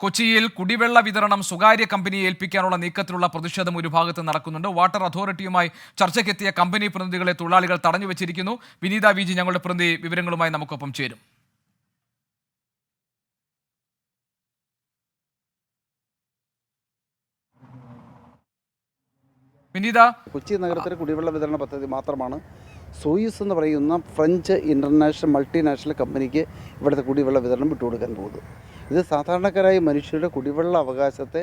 കൊച്ചിയിൽ കുടിവെള്ള വിതരണം സ്വകാര്യ കമ്പനിയെ ഏൽപ്പിക്കാനുള്ള നീക്കത്തിലുള്ള പ്രതിഷേധം ഒരു ഭാഗത്ത് നടക്കുന്നുണ്ട്. വാട്ടർ അതോറിറ്റിയുമായി ചർച്ചയ്ക്കെത്തിയ കമ്പനി പ്രതിനിധികളെ തൊഴിലാളികൾ തടഞ്ഞുവച്ചിരിക്കുന്നു. വിനീത വി ജി ഞങ്ങളുടെ പ്രതിനിധി വിവരങ്ങളുമായി നമുക്കൊപ്പം ചേരും. വിനീത, കൊച്ചി നഗരത്തിലെ കുടിവെള്ള വിതരണ പദ്ധതി മാത്രമാണ് സോയൂസ് എന്ന് പറയുന്ന ഫ്രഞ്ച് ഇൻ്റർനാഷണൽ മൾട്ടിനാഷണൽ കമ്പനിക്ക് ഇവിടുത്തെ കുടിവെള്ള വിതരണം വിട്ടുകൊടുക്കാൻ പോകുന്നത്. ഇത് സാധാരണക്കാരായ മനുഷ്യരുടെ കുടിവെള്ള അവകാശത്തെ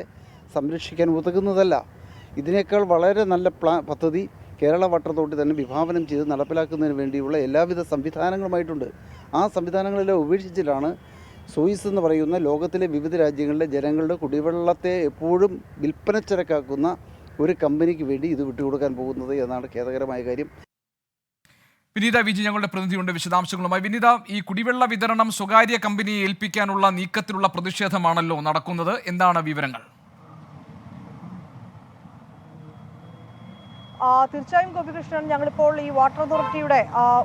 സംരക്ഷിക്കാൻ ഉതകുന്നതല്ല. ഇതിനേക്കാൾ വളരെ നല്ല പദ്ധതി കേരള വാട്ടർ അതോറിറ്റി തന്നെ വിഭാവനം ചെയ്ത് നടപ്പിലാക്കുന്നതിന് വേണ്ടിയുള്ള എല്ലാവിധ സംവിധാനങ്ങളുമായിട്ടുണ്ട്. ആ സംവിധാനങ്ങളെല്ലാം ഉപേക്ഷിച്ചിട്ടാണ് സോയൂസ് എന്ന് പറയുന്ന ലോകത്തിലെ വിവിധ രാജ്യങ്ങളിലെ ജനങ്ങളുടെ കുടിവെള്ളത്തെ എപ്പോഴും വിൽപ്പനച്ചരക്കാക്കുന്ന ഒരു കമ്പനിക്ക് വേണ്ടി ഇത് വിട്ടുകൊടുക്കാൻ പോകുന്നത് എന്നാണ് ഖേദകരമായ കാര്യം. വിനീത വി ജി ഞങ്ങളുടെ പ്രതിനിധിയുണ്ട് വിശദാംശങ്ങളുമായി. വിനീത, ഈ കുടിവെള്ള വിതരണം സ്വകാര്യ കമ്പനിയെ ഏൽപ്പിക്കാനുള്ള നീക്കത്തിലുള്ള പ്രതിഷേധമാണല്ലോ നടക്കുന്നത്. എന്താണ് വിവരങ്ങൾ? തീർച്ചയായും ഗോപികൃഷ്ണൻ, ഞങ്ങളിപ്പോൾ ഈ വാട്ടർ അതോറിറ്റിയുടെ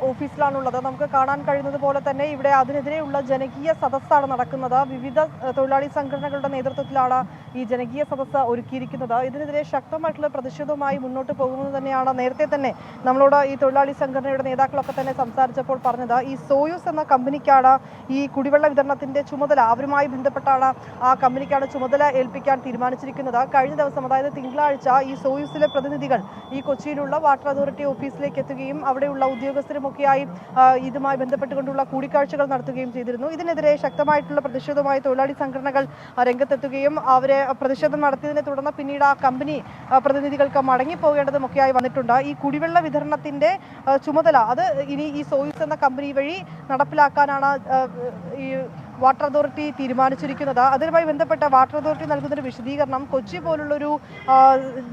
ഓഫീസിലാണുള്ളത്. നമുക്ക് കാണാൻ കഴിയുന്നത് പോലെ തന്നെ ഇവിടെ അതിനെതിരെയുള്ള ജനകീയ സദസ്സാണ് നടക്കുന്നത്. വിവിധ തൊഴിലാളി സംഘടനകളുടെ നേതൃത്വത്തിലാണ് ഈ ജനകീയ സദസ്സ് ഒരുക്കിയിരിക്കുന്നത്. ഇതിനെതിരെ ശക്തമായിട്ടുള്ള പ്രതിഷേധവുമായി മുന്നോട്ട് പോകുന്നത് തന്നെയാണ് നേരത്തെ തന്നെ നമ്മളോട് ഈ തൊഴിലാളി സംഘടനയുടെ നേതാക്കളൊക്കെ തന്നെ സംസാരിച്ചപ്പോൾ പറഞ്ഞത്. ഈ സോയൂസ് എന്ന കമ്പനിക്കാണ് ഈ കുടിവെള്ള വിതരണത്തിന്റെ ചുമതല, അവരുമായി ബന്ധപ്പെട്ടാണ് ആ കമ്പനിക്കാണ് ചുമതല ഏൽപ്പിക്കാൻ തീരുമാനിച്ചിരിക്കുന്നത്. കഴിഞ്ഞ ദിവസം, അതായത് തിങ്കളാഴ്ച, ഈ സോയൂസിലെ പ്രതിനിധികൾ ഈ കൊച്ചിയിലുള്ള വാട്ടർ അതോറിറ്റി ഓഫീസിലേക്ക് എത്തുകയും അവിടെയുള്ള ഉദ്യോഗസ്ഥരുമൊക്കെയായി ഇതുമായി ബന്ധപ്പെട്ടുകൊണ്ടുള്ള കൂടിക്കാഴ്ചകൾ നടത്തുകയും ചെയ്തിരുന്നു. ഇതിനെതിരെ ശക്തമായിട്ടുള്ള പ്രതിഷേധവുമായി തൊഴിലാളി സംഘടനകൾ രംഗത്തെത്തുകയും അവരെ പ്രതിഷേധം നടത്തിയതിനെ തുടർന്ന് പിന്നീട് ആ കമ്പനി പ്രതിനിധികൾക്ക് മടങ്ങിപ്പോകേണ്ടതുമൊക്കെയായി വന്നിട്ടുണ്ട്. ഈ കുടിവെള്ള വിതരണത്തിന്റെ ചുമതല അത് ഇനി ഈ സോയൂസ് എന്ന കമ്പനി വഴി നടപ്പിലാക്കാനാണ് ഈ വാട്ടർ അതോറിറ്റി തീരുമാനിച്ചിരിക്കുന്നത്. അതുമായി ബന്ധപ്പെട്ട വാട്ടർ അതോറിറ്റി നൽകുന്നൊരു വിശദീകരണം, കൊച്ചി പോലുള്ളൊരു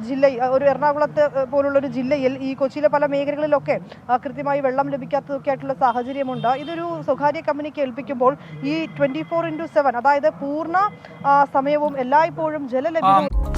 ജില്ല, ഒരു എറണാകുളത്ത് പോലുള്ളൊരു ജില്ലയിൽ ഈ കൊച്ചിയിലെ പല മേഖലകളിലൊക്കെ കൃത്യമായി വെള്ളം ലഭിക്കാത്തതൊക്കെ ആയിട്ടുള്ള സാഹചര്യമുണ്ട്. ഇതൊരു സ്വകാര്യ കമ്പനിക്ക് ഏൽപ്പിക്കുമ്പോൾ ഈ 24/7, അതായത് പൂർണ്ണ സമയവും എല്ലായ്പ്പോഴും ജലലഭ്യത